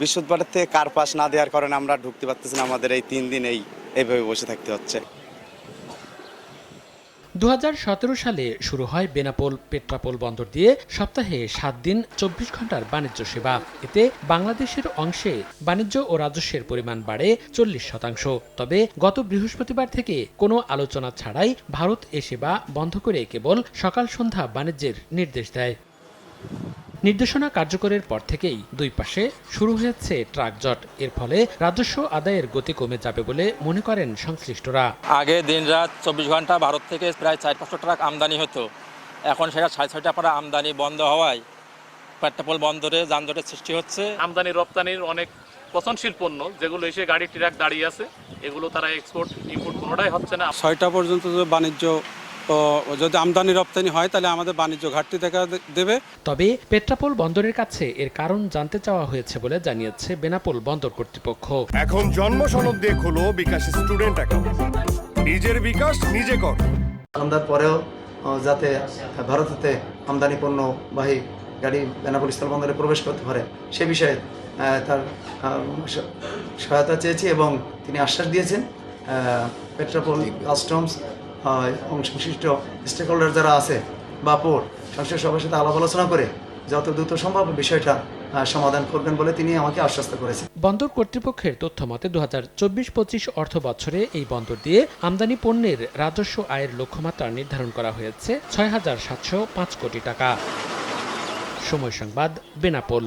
বৃহস্পতিবার থেকে কার পাস না দেওয়ার কারণে আমরা ঢুকতে পারতেছি না। আমাদের এই 3 দিন এইভাবে বসে থাকতে হচ্ছে। 2017 সালে শুরু হয় বেনাপোল পেট্রাপোল বন্দর দিয়ে সপ্তাহে 7 দিন 24 ঘন্টার বাণিজ্য সেবা। এতে বাংলাদেশের অংশে বাণিজ্য ও রাজস্বের পরিমাণ বাড়ে 40%। তবে গত বৃহস্পতিবার থেকে কোনো আলোচনা ছাড়াই ভারত এ সেবা বন্ধ করে কেবল সকাল সন্ধ্যা বাণিজ্যের নির্দেশ দেয়। নির্দেশনা কার্যকরের পর থেকেই দুই পাশে শুরু হয়েছে ট্রাক জট। এর ফলে রাজস্ব আদায়ের গতি কমে যাবে বলে মনে করেন সংশ্লিষ্টরা। আগে দিনরাত 24 ঘন্টা ভারত থেকে প্রায় 400-500 ট্রাক আমদানি হতো। এখন সেটা 6-6টা আমদানি বন্ধ হওয়ায় পেট্রাপোল বন্দরে যানজটের সৃষ্টি হচ্ছে। আমদানি রপ্তানির অনেক পচনশীল পণ্য যেগুলো এসে গাড়ি ট্রাক দাঁড়িয়ে আছে, এগুলো তারা এক্সপোর্ট ইম্পোর্ট কোনোটাই হচ্ছে না। 6টা পর্যন্ত বাণিজ্য যদি আমদানি রপ্তানি হয় তাহলে আমাদের বাণিজ্য ঘাটতি দেখা দেবে। তবে পেট্রাপোল বন্দরের কাছে এর কারণ জানতে চাওয়া হয়েছে বলে জানিয়েছে বেনাপোল বন্দর কর্তৃপক্ষ। এখন জন্ম সনদ দিয়ে খোলো বিকাশ স্টুডেন্ট অ্যাকাউন্ট। নিজের বিকাশ নিজে কর। সন্ধ্যার পরেও যাতে ভারতেতে আমদানি পণ্যবাহী গাড়ি বেনাপোল স্থল বন্দরে প্রবেশ করতে পারে সে বিষয়ে তার সহায়তা চেয়েছি এবং তিনি আশ্বাস দিয়েছেন পেট্রাপোল কাস্টমস এবং সংশ্লিষ্ট স্টেক হোল্ডার যারা আছে বা পোর্ট সংশ্লিষ্ট সবার সাথে আলাপ আলোচনা করে যত দ্রুত সম্ভব বিষয়টা সমাধান করবেন বলে তিনি আমাকে আশ্বস্ত করেছেন। বন্দর কর্তৃপক্ষের তথ্য মতে 2024-25 অর্থ বছরে এই বন্দর দিয়ে আমদানি পণ্যের রাজস্ব আয়ের লক্ষ্যমাত্রা নির্ধারণ করা হয়েছে 6,705 কোটি টাকা। সময় সংবাদ, বেনাপোল।